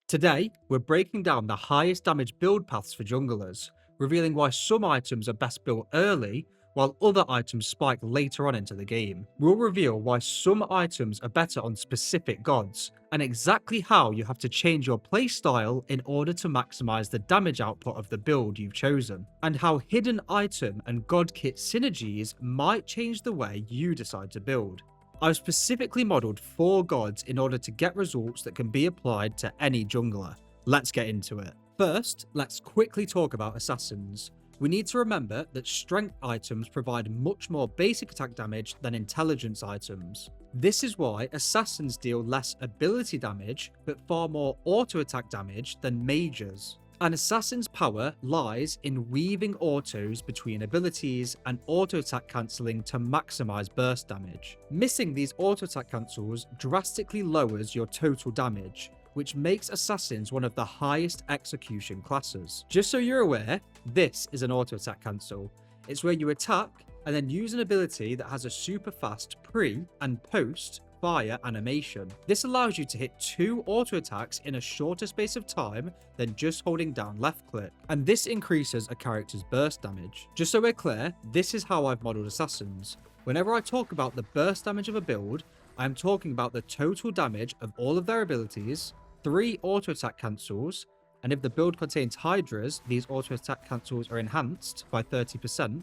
Today, we're breaking down the highest damage build paths for junglers, revealing why some items are best built early, while other items spike later on into the game. We'll reveal why some items are better on specific gods, and exactly how you have to change your playstyle in order to maximize the damage output of the build you've chosen, and how hidden item and god kit synergies might change the way you decide to build. I've specifically modelled 4 gods in order to get results that can be applied to any jungler. Let's get into it. First, let's quickly talk about assassins. We need to remember that strength items provide much more basic attack damage than intelligence items. This is why assassins deal less ability damage, but far more auto attack damage than mages. An assassin's power lies in weaving autos between abilities and auto-attack cancelling to maximise burst damage. Missing these auto-attack cancels drastically lowers your total damage, which makes assassins one of the highest execution classes. Just so you're aware, this is an auto-attack cancel. It's where you attack and then use an ability that has a super fast pre and post fire animation. This allows you to hit 2 auto attacks in a shorter space of time than just holding down left click, and this increases a character's burst damage. Just so we're clear, this is how I've modelled assassins. Whenever I talk about the burst damage of a build, I am talking about the total damage of all of their abilities, 3 auto attack cancels, and if the build contains hydras, these auto attack cancels are enhanced by 30%,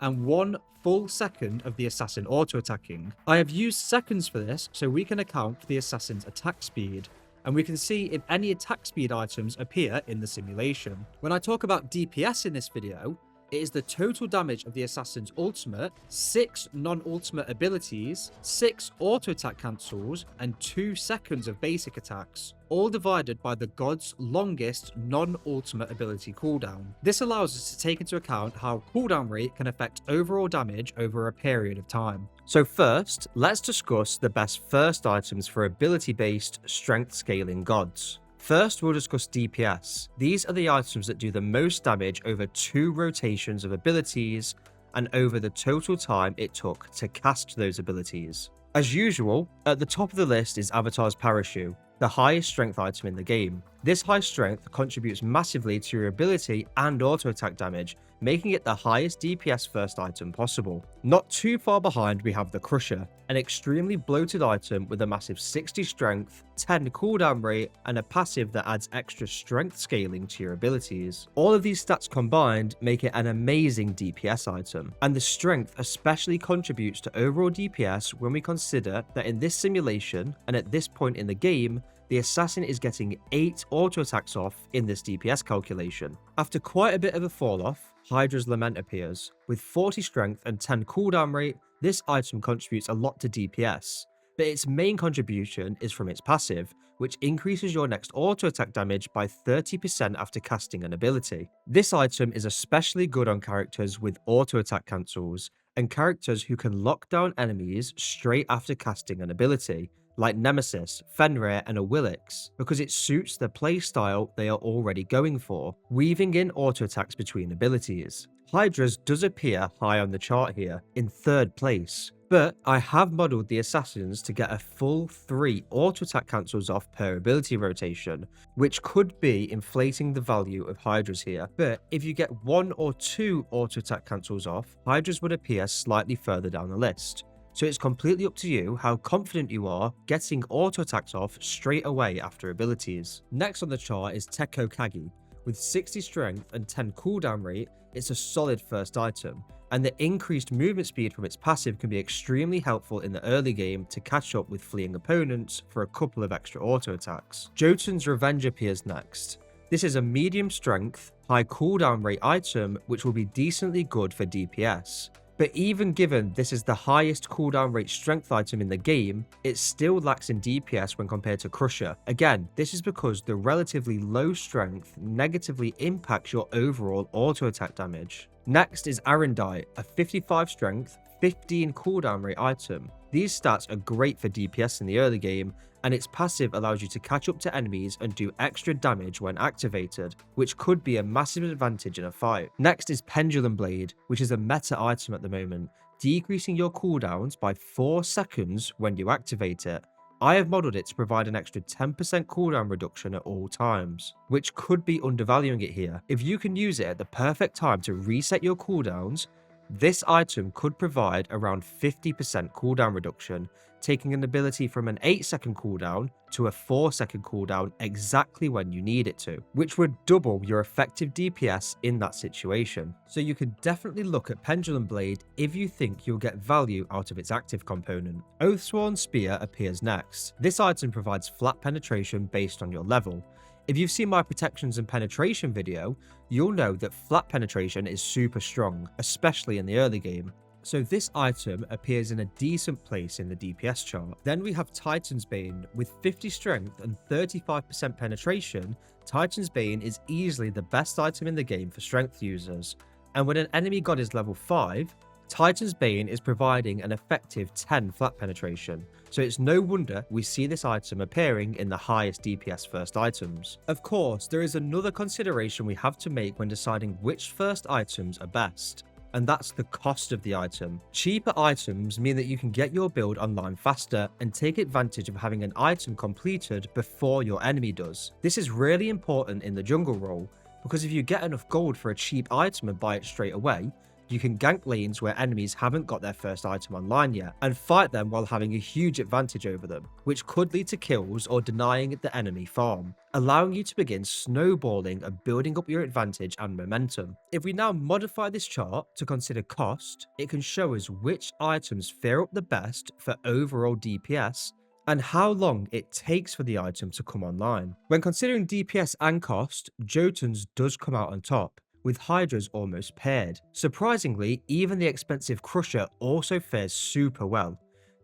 and 1 full second of the assassin auto-attacking. I have used seconds for this so we can account for the assassin's attack speed, and we can see if any attack speed items appear in the simulation. When I talk about DPS in this video, it is the total damage of the assassin's ultimate, 6 non-ultimate abilities, 6 auto-attack cancels, and 2 seconds of basic attacks, all divided by the god's longest non-ultimate ability cooldown. This allows us to take into account how cooldown rate can affect overall damage over a period of time. So first, let's discuss the best first items for ability-based strength scaling gods. First, we'll discuss DPS. These are the items that do the most damage over 2 rotations of abilities and over the total time it took to cast those abilities. As usual, at the top of the list is Avatar's Parachute, the highest strength item in the game. This high strength contributes massively to your ability and auto attack damage, making it the highest DPS first item possible. Not too far behind we have the Crusher, an extremely bloated item with a massive 60 strength, 10 cooldown rate, and a passive that adds extra strength scaling to your abilities. All of these stats combined make it an amazing DPS item, and the strength especially contributes to overall DPS when we consider that in this simulation, and at this point in the game, the assassin is getting 8 auto attacks off in this DPS calculation. After quite a bit of a fall off, Hydra's Lament appears. With 40 strength and 10 cooldown rate, this item contributes a lot to DPS, but its main contribution is from its passive, which increases your next auto attack damage by 30% after casting an ability. This item is especially good on characters with auto attack cancels, and characters who can lock down enemies straight after casting an ability, like Nemesis, Fenrir, and Awilix, because it suits the playstyle they are already going for, weaving in auto attacks between abilities. Hydra's does appear high on the chart here, in 3rd place, but I have modelled the assassins to get a full 3 auto attack cancels off per ability rotation, which could be inflating the value of Hydra's here, but if you get 1 or 2 auto attack cancels off, Hydra's would appear slightly further down the list. So it's completely up to you how confident you are getting auto attacks off straight away after abilities. Next on the chart is Tekko Kagi. With 60 strength and 10 cooldown rate, it's a solid first item, and the increased movement speed from its passive can be extremely helpful in the early game to catch up with fleeing opponents for a couple of extra auto attacks. Jotun's Revenge appears next. This is a medium strength, high cooldown rate item which will be decently good for DPS. But even given this is the highest cooldown rate strength item in the game, it still lacks in DPS when compared to Crusher. Again, this is because the relatively low strength negatively impacts your overall auto attack damage. Next is Arendite, a 55 strength, 15 cooldown rate item. These stats are great for DPS in the early game, and its passive allows you to catch up to enemies and do extra damage when activated, which could be a massive advantage in a fight. Next is Pendulum Blade, which is a meta item at the moment, decreasing your cooldowns by 4 seconds when you activate it. I have modeled it to provide an extra 10% cooldown reduction at all times, which could be undervaluing it here. If you can use it at the perfect time to reset your cooldowns, this item could provide around 50% cooldown reduction, taking an ability from an 8-second cooldown to a 4-second cooldown exactly when you need it to, which would double your effective DPS in that situation. So you could definitely look at Pendulum Blade if you think you'll get value out of its active component. Oathsworn Spear appears next. This item provides flat penetration based on your level. If you've seen my protections and penetration video, you'll know that flat penetration is super strong, especially in the early game. So this item appears in a decent place in the DPS chart. Then we have Titan's Bane. With 50 strength and 35% penetration, Titan's Bane is easily the best item in the game for strength users. And when an enemy god is level 5, Titan's Bane is providing an effective 10 flat penetration, so it's no wonder we see this item appearing in the highest DPS first items. Of course, there is another consideration we have to make when deciding which first items are best, and that's the cost of the item. Cheaper items mean that you can get your build online faster and take advantage of having an item completed before your enemy does. This is really important in the jungle role, because if you get enough gold for a cheap item and buy it straight away, you can gank lanes where enemies haven't got their first item online yet, and fight them while having a huge advantage over them, which could lead to kills or denying the enemy farm, allowing you to begin snowballing and building up your advantage and momentum. If we now modify this chart to consider cost, it can show us which items fare up the best for overall DPS, and how long it takes for the item to come online. When considering DPS and cost, Jotuns does come out on top, with Hydra's almost paired. Surprisingly, even the expensive Crusher also fares super well.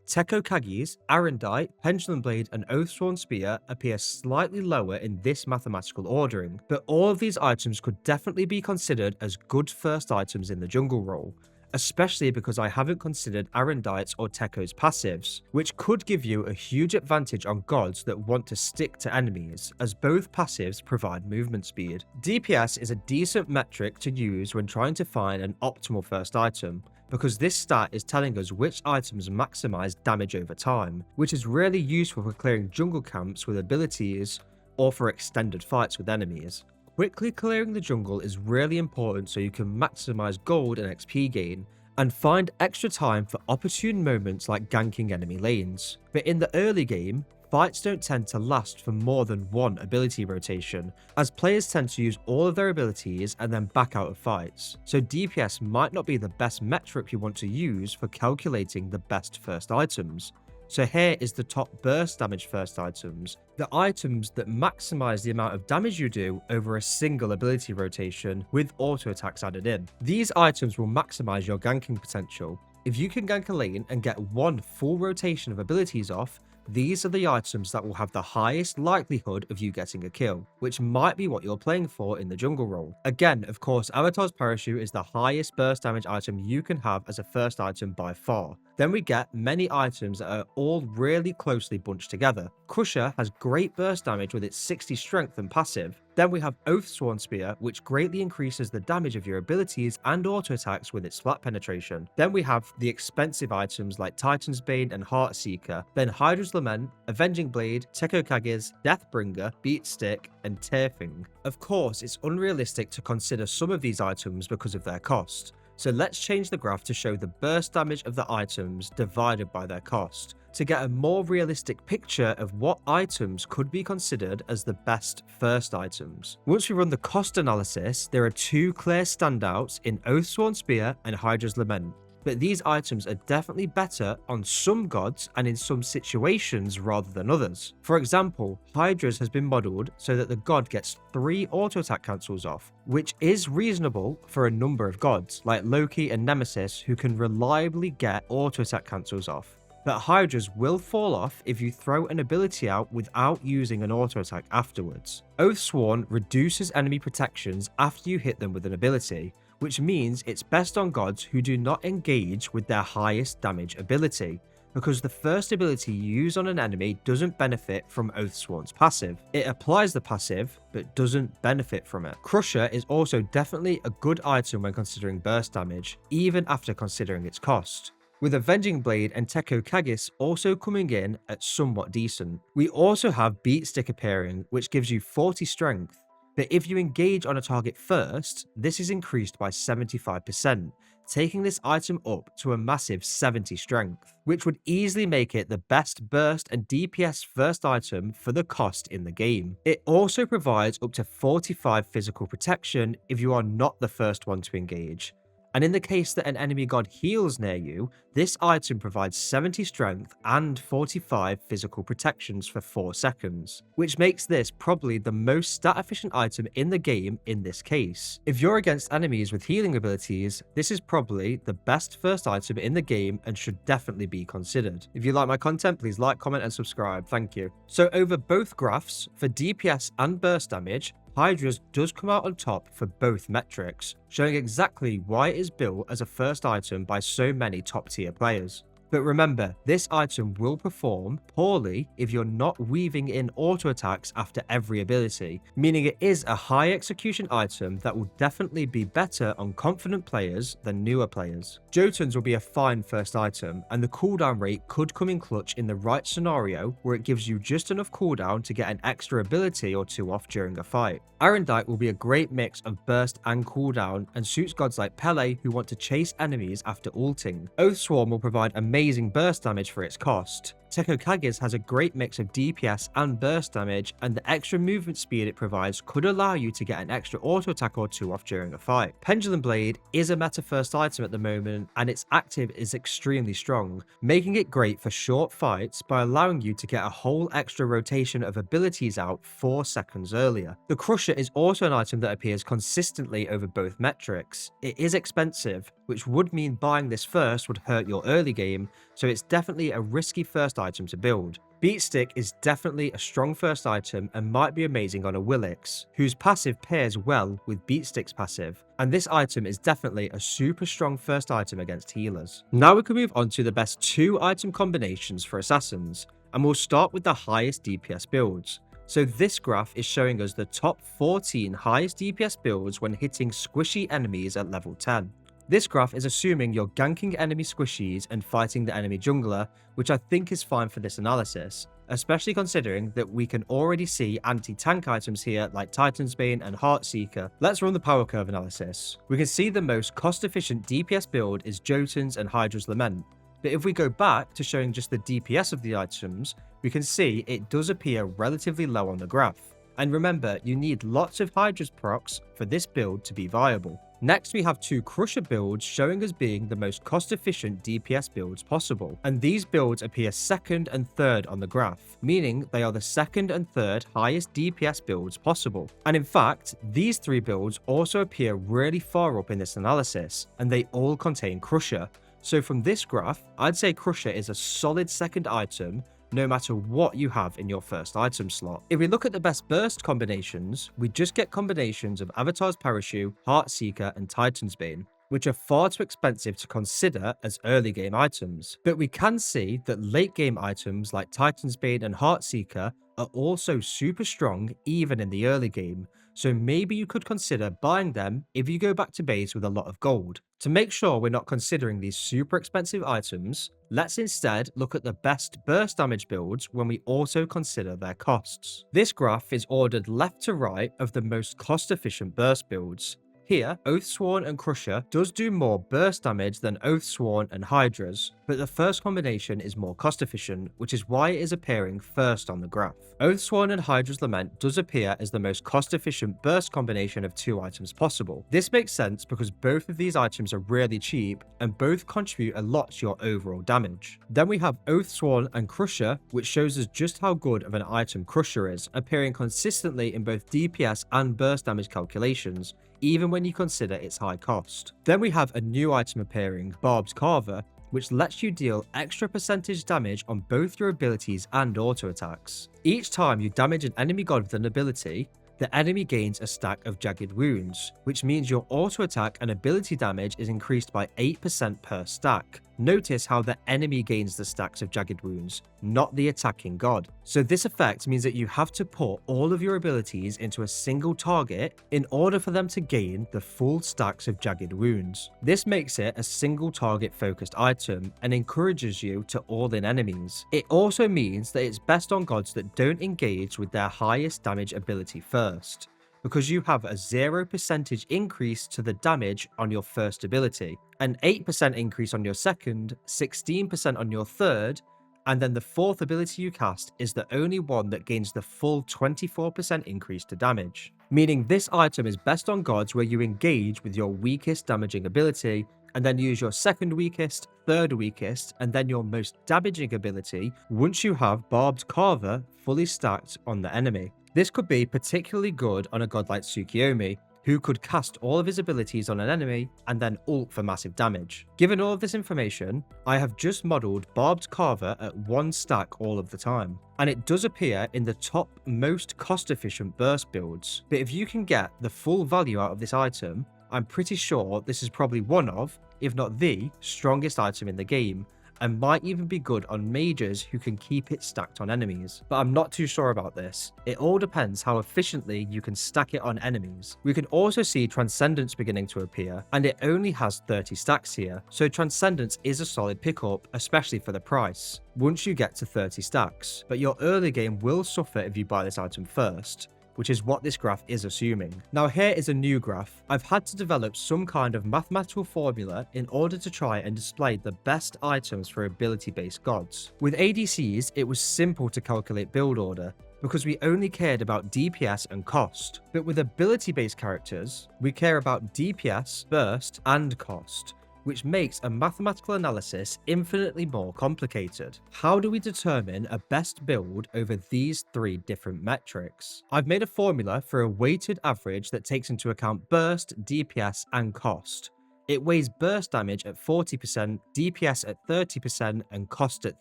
Tekko Kage's, Arendite, Pendulum Blade and Oathsworn Spear appear slightly lower in this mathematical ordering, but all of these items could definitely be considered as good first items in the jungle role, especially because I haven't considered Arendite's or Tekko's passives, which could give you a huge advantage on gods that want to stick to enemies, as both passives provide movement speed. DPS is a decent metric to use when trying to find an optimal first item, because this stat is telling us which items maximize damage over time, which is really useful for clearing jungle camps with abilities or for extended fights with enemies. Quickly clearing the jungle is really important so you can maximize gold and XP gain, and find extra time for opportune moments like ganking enemy lanes. But in the early game, fights don't tend to last for more than one ability rotation, as players tend to use all of their abilities and then back out of fights, so DPS might not be the best metric you want to use for calculating the best first items. So here is the top burst damage first items, the items that maximize the amount of damage you do over a single ability rotation with auto attacks added in. These items will maximize your ganking potential. If you can gank a lane and get one full rotation of abilities off, these are the items that will have the highest likelihood of you getting a kill, which might be what you're playing for in the jungle role. Again, of course, Avatar's Parachute is the highest burst damage item you can have as a first item by far. Then we get many items that are all really closely bunched together. Crusher has great burst damage with its 60 strength and passive. Then we have Oathsworn Spear, which greatly increases the damage of your abilities and auto attacks with its flat penetration. Then we have the expensive items like Titan's Bane and Heartseeker. Then Hydra's Lament, Avenging Blade, Tekko Kage's, Deathbringer, Beat Stick, and Tearfing. Of course, it's unrealistic to consider some of these items because of their cost. So let's change the graph to show the burst damage of the items divided by their cost, to get a more realistic picture of what items could be considered as the best first items. Once we run the cost analysis, there are two clear standouts in Oathsworn Spear and Hydra's Lament, but these items are definitely better on some gods and in some situations rather than others. For example, Hydra's has been modelled so that the god gets 3 auto attack cancels off, which is reasonable for a number of gods, like Loki and Nemesis, who can reliably get auto attack cancels off. But Hydra's will fall off if you throw an ability out without using an auto attack afterwards. Oathsworn reduces enemy protections after you hit them with an ability, which means it's best on gods who do not engage with their highest damage ability, because the first ability you use on an enemy doesn't benefit from Oathsworn's passive. It applies the passive, but doesn't benefit from it. Crusher is also definitely a good item when considering burst damage, even after considering its cost. with Avenging Blade and Tekokagis also coming in at somewhat decent. We also have Beat Stick appearing, which gives you 40 strength, but if you engage on a target first, this is increased by 75%, taking this item up to a massive 70 strength, which would easily make it the best burst and DPS first item for the cost in the game. It also provides up to 45 physical protection if you are not the first one to engage. And in the case that an enemy god heals near you, this item provides 70 strength and 45 physical protections for 4 seconds, which makes this probably the most stat efficient item in the game in this case. If you're against enemies with healing abilities, this is probably the best first item in the game and should definitely be considered. If you like my content, please like, comment and subscribe, thank you. So over both graphs, for DPS and burst damage, Hydra's does come out on top for both metrics, showing exactly why it is built as a first item by so many top tier players. But remember, this item will perform poorly if you're not weaving in auto attacks after every ability, meaning it is a high execution item that will definitely be better on confident players than newer players. Jotuns will be a fine first item, and the cooldown rate could come in clutch in the right scenario where it gives you just enough cooldown to get an extra ability or two off during a fight. Arendite will be a great mix of burst and cooldown and suits gods like Pele who want to chase enemies after ulting. Oathsworn will provide amazing burst damage for its cost. Tekokagis has a great mix of DPS and burst damage, and the extra movement speed it provides could allow you to get an extra auto attack or two off during a fight. Pendulum Blade is a meta first item at the moment, and its active is extremely strong, making it great for short fights by allowing you to get a whole extra rotation of abilities out 4 seconds earlier. The Crusher is also an item that appears consistently over both metrics. It is expensive, which would mean buying this first would hurt your early game, so it's definitely a risky first item to build. Beat Stick is definitely a strong first item and might be amazing on Awilix, whose passive pairs well with Beat Stick's passive, and this item is definitely a super strong first item against healers. Now we can move on to the best 2 item combinations for assassins, and we'll start with the highest DPS builds. So this graph is showing us the top 14 highest DPS builds when hitting squishy enemies at level 10. This graph is assuming you're ganking enemy squishies and fighting the enemy jungler, which I think is fine for this analysis, especially considering that we can already see anti-tank items here like Titan's Bane and Heartseeker. Let's run the power curve analysis. We can see the most cost-efficient DPS build is Jotun's and Hydra's Lament, but if we go back to showing just the DPS of the items, we can see it does appear relatively low on the graph. And remember, you need lots of Hydra's procs for this build to be viable. Next, we have 2 Crusher builds showing as being the most cost-efficient DPS builds possible, and these builds appear second and third on the graph, meaning they are the second and third highest DPS builds possible. And in fact, these 3 builds also appear really far up in this analysis, and they all contain Crusher. So from this graph, I'd say Crusher is a solid second item no matter what you have in your first item slot. If we look at the best burst combinations, we just get combinations of Avatar's Parachute, Heartseeker and Titan's Bane, which are far too expensive to consider as early game items. But we can see that late game items like Titan's Bane and Heartseeker are also super strong even in the early game, so maybe you could consider buying them if you go back to base with a lot of gold. To make sure we're not considering these super expensive items, let's instead look at the best burst damage builds when we also consider their costs. This graph is ordered left to right of the most cost efficient burst builds. Here, Oathsworn and Crusher does do more burst damage than Oathsworn and Hydra's, but the first combination is more cost efficient, which is why it is appearing first on the graph. Oathsworn and Hydra's Lament does appear as the most cost efficient burst combination of 2 items possible. This makes sense because both of these items are really cheap and both contribute a lot to your overall damage. Then we have Oathsworn and Crusher, which shows us just how good of an item Crusher is, appearing consistently in both DPS and burst damage calculations, even when you consider its high cost. Then we have a new item appearing, Barbed Carver, which lets you deal extra percentage damage on both your abilities and auto attacks. Each time you damage an enemy god with an ability, the enemy gains a stack of jagged wounds, which means your auto attack and ability damage is increased by 8% per stack. Notice how the enemy gains the stacks of jagged wounds, not the attacking god. So this effect means that you have to put all of your abilities into a single target in order for them to gain the full stacks of jagged wounds. This makes it a single target focused item and encourages you to all-in enemies. It also means that it's best on gods that don't engage with their highest damage ability first, because you have a 0% increase to the damage on your first ability, an 8% increase on your second, 16% on your third, and then the fourth ability you cast is the only one that gains the full 24% increase to damage. Meaning this item is best on gods where you engage with your weakest damaging ability, and then use your second weakest, third weakest, and then your most damaging ability once you have Barbed Carver fully stacked on the enemy. This could be particularly good on a god like Tsukiyomi, who could cast all of his abilities on an enemy and then ult for massive damage. Given all of this information, I have just modelled Barbed Carver at 1 stack all of the time, and it does appear in the top most cost efficient burst builds. But if you can get the full value out of this item, I'm pretty sure this is probably one of, if not the, strongest item in the game, and might even be good on mages who can keep it stacked on enemies. But I'm not too sure about this. It all depends how efficiently you can stack it on enemies. We can also see Transcendence beginning to appear, and it only has 30 stacks here, so Transcendence is a solid pickup, especially for the price, once you get to 30 stacks. But your early game will suffer if you buy this item first, which is what this graph is assuming. Now here is a new graph. I've had to develop some kind of mathematical formula in order to try and display the best items for ability-based gods. With ADCs, it was simple to calculate build order, because we only cared about DPS and cost. But with ability-based characters, we care about DPS, burst, and cost, which makes a mathematical analysis infinitely more complicated. How do we determine a best build over these 3 different metrics? I've made a formula for a weighted average that takes into account burst, DPS, and cost. It weighs burst damage at 40%, DPS at 30%, and cost at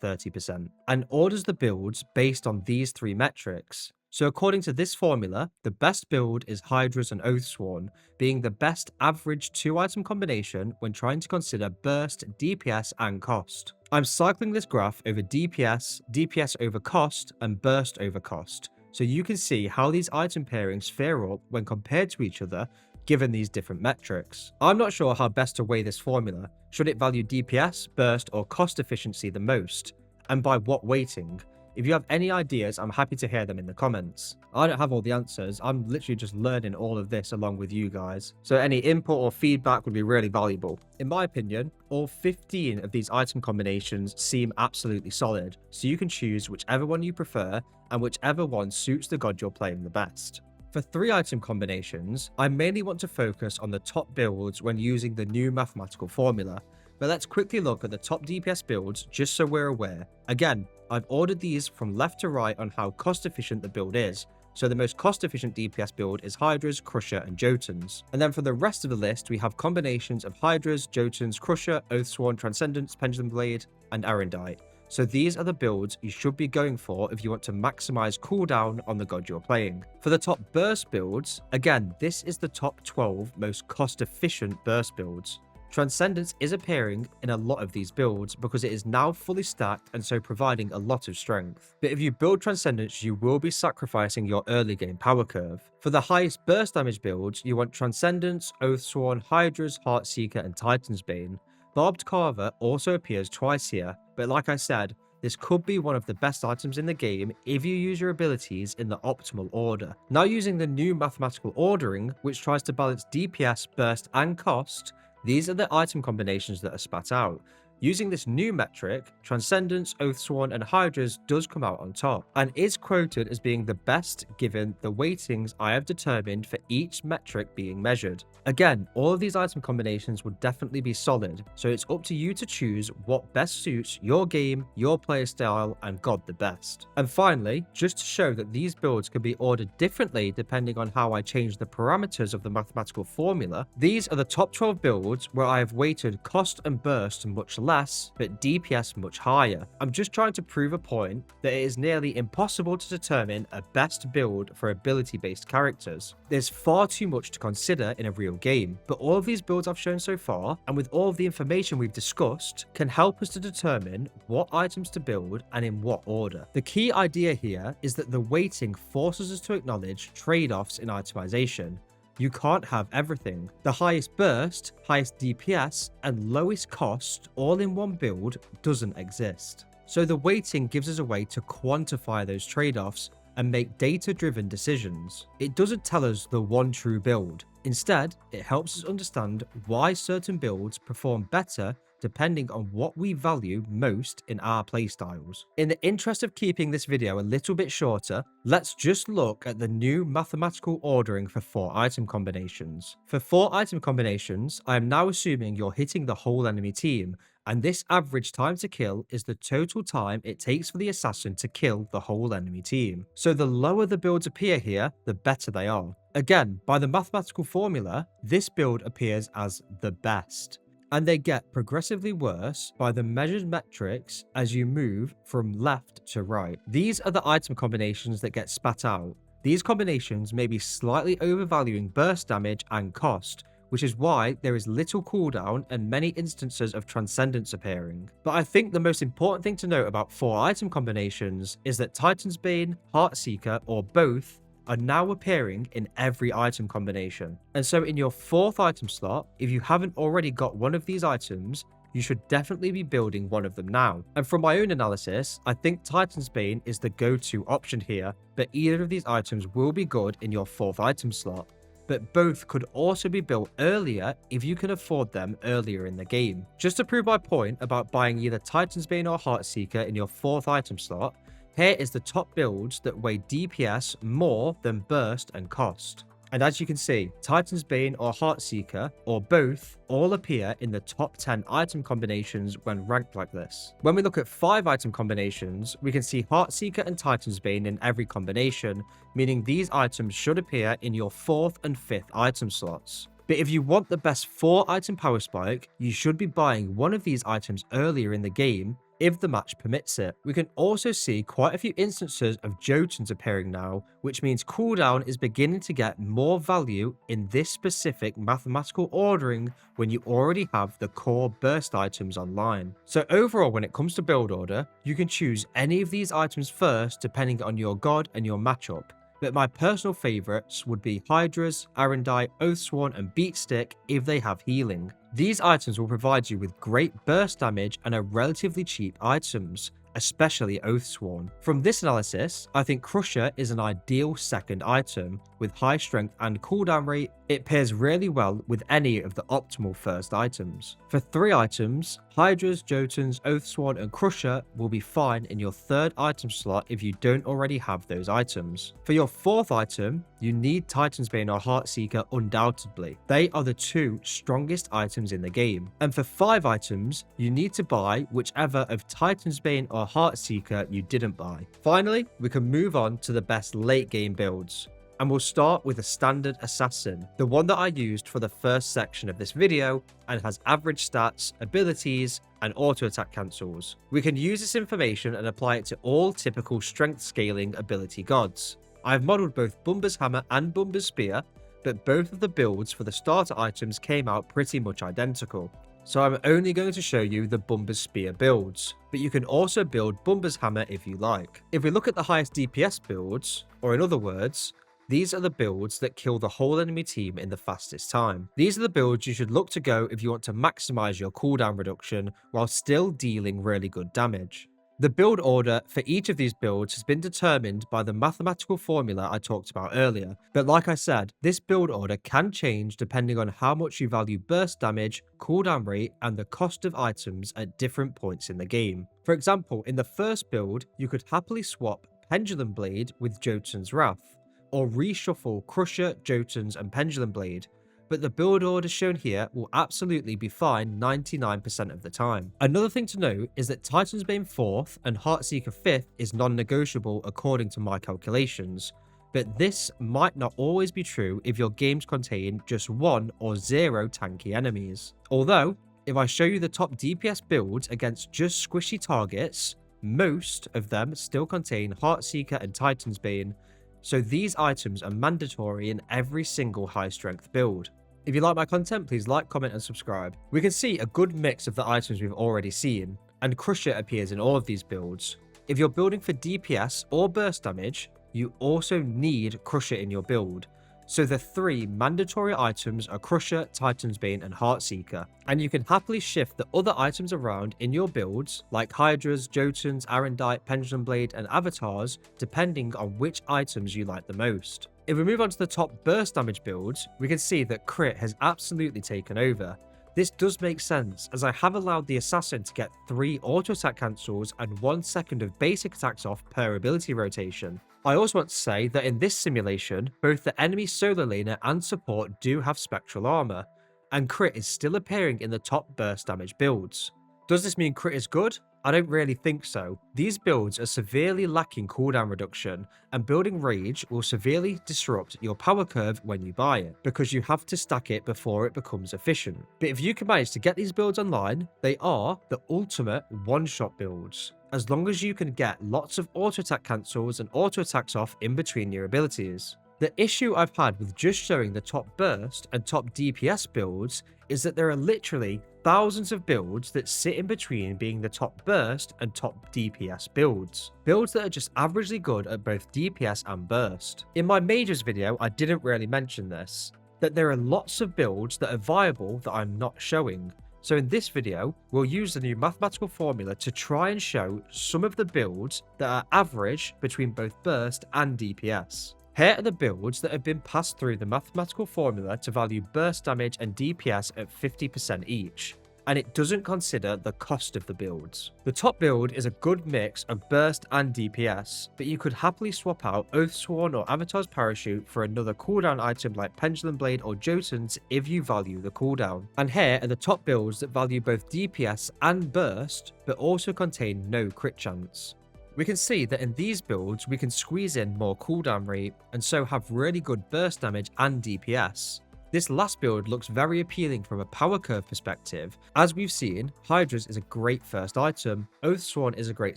30%, and orders the builds based on these 3 metrics. So according to this formula, the best build is Hydra's and Oathsworn, being the best average 2-item combination when trying to consider burst, DPS, and cost. I'm cycling this graph over DPS, DPS over cost, and burst over cost, so you can see how these item pairings fare up when compared to each other given these different metrics. I'm not sure how best to weigh this formula. Should it value DPS, burst, or cost efficiency the most? And by what weighting? If you have any ideas, I'm happy to hear them in the comments. I don't have all the answers, I'm literally just learning all of this along with you guys. So any input or feedback would be really valuable. In my opinion, all 15 of these item combinations seem absolutely solid, so you can choose whichever one you prefer and whichever one suits the god you're playing the best. For 3 item combinations, I mainly want to focus on the top builds when using the new mathematical formula, but let's quickly look at the top DPS builds just so we're aware. Again, I've ordered these from left to right on how cost efficient the build is, so the most cost efficient DPS build is Hydra's, Crusher, and Jotun's. And then for the rest of the list, we have combinations of Hydra's, Jotun's, Crusher, Oathsworn, Transcendence, Pendulum Blade, and Arendite. So these are the builds you should be going for if you want to maximize cooldown on the god you're playing. For the top burst builds, again, this is the top 12 most cost efficient burst builds. Transcendence is appearing in a lot of these builds because it is now fully stacked and so providing a lot of strength. But if you build Transcendence, you will be sacrificing your early game power curve. For the highest burst damage builds, you want Transcendence, Oathsworn, Hydra's, Heartseeker, and Titan's Bane. Barbed Carver also appears twice here, but like I said, this could be one of the best items in the game if you use your abilities in the optimal order. Now using the new mathematical ordering, which tries to balance DPS, burst, and cost, these are the item combinations that are spat out. Using this new metric, Transcendence, Oathsworn, and Hydra's does come out on top, and is quoted as being the best given the weightings I have determined for each metric being measured. Again, all of these item combinations would definitely be solid, so it's up to you to choose what best suits your game, your playstyle, and god the best. And finally, just to show that these builds can be ordered differently depending on how I change the parameters of the mathematical formula, these are the top 12 builds where I have weighted cost and burst much less less, but DPS much higher. I'm just trying to prove a point that it is nearly impossible to determine a best build for ability-based characters. There's far too much to consider in a real game, but all of these builds I've shown so far, and with all of the information we've discussed, can help us to determine what items to build and in what order. The key idea here is that the weighting forces us to acknowledge trade-offs in itemization. You can't have everything. The highest burst, highest DPS, and lowest cost all in one build doesn't exist. So the weighting gives us a way to quantify those trade-offs and make data-driven decisions. It doesn't tell us the one true build. Instead, it helps us understand why certain builds perform better depending on what we value most in our playstyles. In the interest of keeping this video a little bit shorter, let's just look at the new mathematical ordering for 4 item combinations. For 4 item combinations, I am now assuming you're hitting the whole enemy team, and this average time to kill is the total time it takes for the assassin to kill the whole enemy team. So the lower the builds appear here, the better they are. Again, by the mathematical formula, this build appears as the best, and they get progressively worse by the measured metrics as you move from left to right. These are the item combinations that get spat out. These combinations may be slightly overvaluing burst damage and cost, which is why there is little cooldown and many instances of transcendence appearing. But I think the most important thing to note about 4 item combinations is that Titan's Bane, Heartseeker, or both are now appearing in every item combination. And so in your 4th item slot, if you haven't already got one of these items, you should definitely be building one of them now. And from my own analysis, I think Titan's Bane is the go-to option here, but either of these items will be good in your 4th item slot. But both could also be built earlier if you can afford them earlier in the game. Just to prove my point about buying either Titan's Bane or Heartseeker in your 4th item slot, here is the top builds that weigh DPS more than burst and cost. And as you can see, Titan's Bane or Heartseeker, or both, all appear in the top 10 item combinations when ranked like this. When we look at 5 item combinations, we can see Heartseeker and Titan's Bane in every combination, meaning these items should appear in your 4th and 5th item slots. But if you want the best 4 item power spike, you should be buying one of these items earlier in the game, if the match permits it. We can also see quite a few instances of Jotuns appearing now, which means cooldown is beginning to get more value in this specific mathematical ordering when you already have the core burst items online. So overall, when it comes to build order, you can choose any of these items first depending on your god and your matchup. But my personal favourites would be Hydras, Arendite, Oathsworn and Beatstick if they have healing. These items will provide you with great burst damage and are relatively cheap items, especially Oathsworn. From this analysis, I think Crusher is an ideal second item. With high strength and cooldown rate, it pairs really well with any of the optimal first items. For 3 items, Hydras, Jotuns, Oathsworn and Crusher will be fine in your 3rd item slot if you don't already have those items. For your 4th item, you need Titan's Bane or Heartseeker undoubtedly. They are the 2 strongest items in the game. And for 5 items, you need to buy whichever of Titan's Bane or Heartseeker you didn't buy. Finally, we can move on to the best late game builds. And we'll start with a standard assassin, the one that I used for the first section of this video and has average stats, abilities, and auto attack cancels. We can use this information and apply it to all typical strength scaling ability gods. I've modelled both Bumba's Hammer and Bumba's Spear, but both of the builds for the starter items came out pretty much identical. So I'm only going to show you the Bumba's Spear builds, but you can also build Bumba's Hammer if you like. If we look at the highest DPS builds, or in other words, these are the builds that kill the whole enemy team in the fastest time. These are the builds you should look to go if you want to maximize your cooldown reduction while still dealing really good damage. The build order for each of these builds has been determined by the mathematical formula I talked about earlier, but like I said, this build order can change depending on how much you value burst damage, cooldown rate, and the cost of items at different points in the game. For example, in the first build, you could happily swap Pendulum Blade with Jotun's Wrath, or reshuffle Crusher, Jotuns, and Pendulum Blade, but the build order shown here will absolutely be fine 99% of the time. Another thing to note is that Titan's Bane 4th and Heartseeker 5th is non-negotiable according to my calculations, but this might not always be true if your games contain just 1 or 0 tanky enemies. Although, If I show you the top DPS builds against just squishy targets, most of them still contain Heartseeker and Titan's Bane, so these items are mandatory in every single high strength build. If you like my content, please like, comment and subscribe. We can see a good mix of the items we've already seen, and Crusher appears in all of these builds. If you're building for DPS or burst damage, you also need Crusher in your build. So the 3 mandatory items are Crusher, Titan's Bane and Heartseeker, and you can happily shift the other items around in your builds like Hydras, Jotuns, Arendite, Pendulum Blade and Avatars depending on which items you like the most. If we move on to the top burst damage builds, we can see that crit has absolutely taken over. This does make sense, as I have allowed the assassin to get 3 auto attack cancels and 1 second of basic attacks off per ability rotation. I also want to say that in this simulation, both the enemy solo laner and support do have spectral armor, and crit is still appearing in the top burst damage builds. Does this mean crit is good? I don't really think so. These builds are severely lacking cooldown reduction, and building Rage will severely disrupt your power curve when you buy it, because you have to stack it before it becomes efficient. But if you can manage to get these builds online, they are the ultimate one-shot builds, as long as you can get lots of auto attack cancels and auto attacks off in between your abilities. The issue I've had with just showing the top burst and top DPS builds is that there are literally thousands of builds that sit in between being the top burst and top DPS builds. Builds that are just averagely good at both DPS and burst. In my majors video, I didn't really mention this, that there are lots of builds that are viable that I'm not showing. So in this video, we'll use the new mathematical formula to try and show some of the builds that are average between both burst and DPS. Here are the builds that have been passed through the mathematical formula to value burst damage and DPS at 50% each, and it doesn't consider the cost of the builds. The top build is a good mix of burst and DPS, but you could happily swap out Oathsworn or Avatar's Parachute for another cooldown item like Pendulum Blade or Jotuns if you value the cooldown. And here are the top builds that value both DPS and burst, but also contain no crit chance. We can see that in these builds we can squeeze in more cooldown rate and so have really good burst damage and DPS. This last build looks very appealing from a power curve perspective. As we've seen, Hydras is a great first item, Oathsworn is a great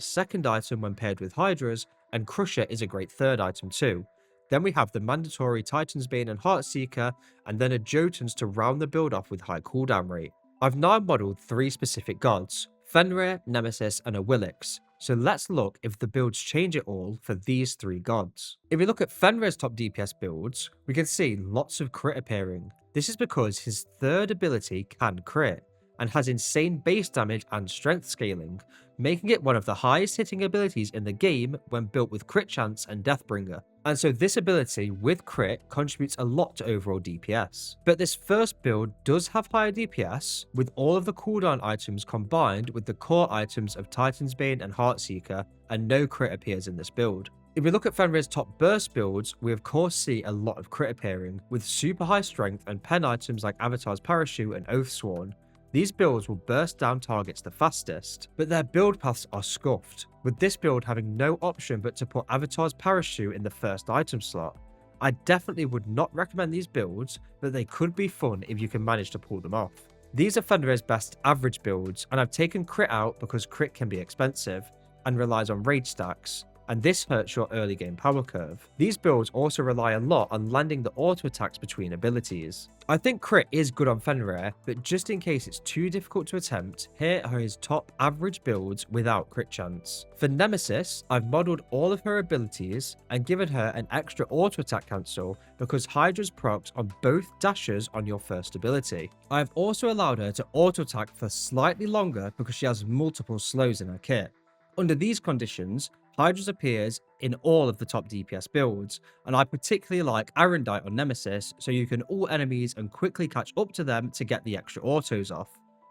second item when paired with Hydras, and Crusher is a great third item too. Then we have the mandatory Titan's Bane and Heartseeker, and then a Jotuns to round the build off with high cooldown rate. I've now modelled 3 specific gods, Fenrir, Nemesis and Awilix. So let's look if the builds change at all for these 3 gods. If we look at Fenrir's top DPS builds, we can see lots of crit appearing. This is because his third ability can crit, and has insane base damage and strength scaling, making it one of the highest hitting abilities in the game when built with crit chance and Deathbringer. And so this ability with crit contributes a lot to overall DPS. But this first build does have higher DPS, with all of the cooldown items combined with the core items of Titan's Bane and Heartseeker, and no crit appears in this build. If we look at Fenrir's top burst builds, we of course see a lot of crit appearing, with super high strength and pen items like Avatar's Parachute and Oathsworn. These builds will burst down targets the fastest, but their build paths are scuffed, with this build having no option but to put Avatar's Parachute in the first item slot. I definitely would not recommend these builds, but they could be fun if you can manage to pull them off. These are Fenrir's best average builds, and I've taken crit out because crit can be expensive, and relies on rage stacks, and this hurts your early game power curve. These builds also rely a lot on landing the auto attacks between abilities. I think crit is good on Fenrir, but just in case it's too difficult to attempt, here are his top average builds without crit chance. For Nemesis, I've modelled all of her abilities and given her an extra auto attack cancel because Hydra's procs on both dashes on your first ability. I have also allowed her to auto attack for slightly longer because she has multiple slows in her kit. Under these conditions, Hydra's appears in all of the top DPS builds, and I particularly like Arendite on Nemesis so you can ult enemies and quickly catch up to them to get the extra autos off.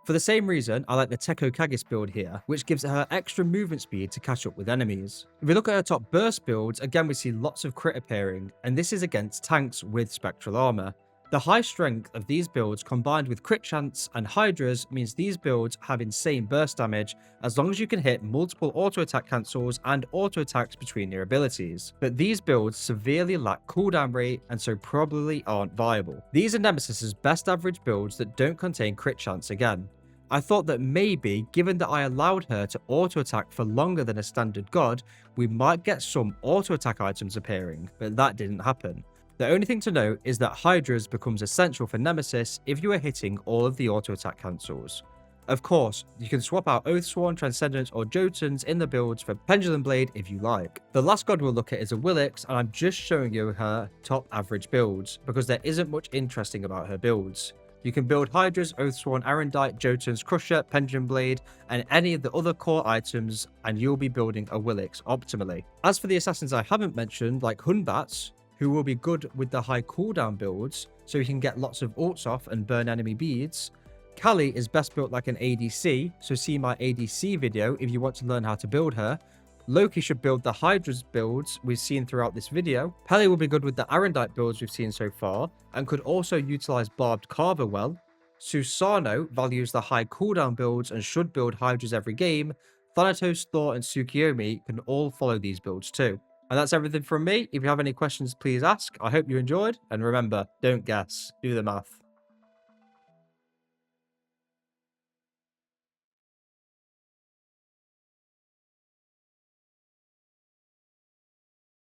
For the same reason, I like the Teko Kagis build here, which gives her extra movement speed to catch up with enemies. If we look at her top burst builds, again we see lots of crit appearing, and this is against tanks with spectral armor. The high strength of these builds combined with crit chance and Hydras means these builds have insane burst damage as long as you can hit multiple auto attack cancels and auto attacks between your abilities. But these builds severely lack cooldown rate and so probably aren't viable. These are Nemesis's best average builds that don't contain crit chance again. I thought that maybe, given that I allowed her to auto-attack for longer than a standard god, we might get some auto-attack items appearing, but that didn't happen. The only thing to note is that Hydra's becomes essential for Nemesis if you are hitting all of the auto-attack cancels. Of course, you can swap out Oathsworn, Transcendent, or Jotuns in the builds for Pendulum Blade if you like. The last god we'll look at is Awilix, and I'm just showing you her top average builds, because there isn't much interesting about her builds. You can build Hydras, Oathsworn, Arendite, Jotuns, Crusher, Pendulum Blade, and any of the other core items, and you'll be building Awilix optimally. As for the assassins I haven't mentioned, like Hunbats, who will be good with the high cooldown builds, so you can get lots of ults off and burn enemy beads, Kali is best built like an ADC, so see my ADC video if you want to learn how to build her. Loki should build the Hydra's builds we've seen throughout this video. Pele will be good with the Arendite builds we've seen so far, and could also utilize Barbed Carver well. Susano values the high cooldown builds and should build Hydras every game. Thanatos, Thor, and Tsukiyomi can all follow these builds too. And that's everything from me. If you have any questions, please ask. I hope you enjoyed, and remember, don't guess, do the math.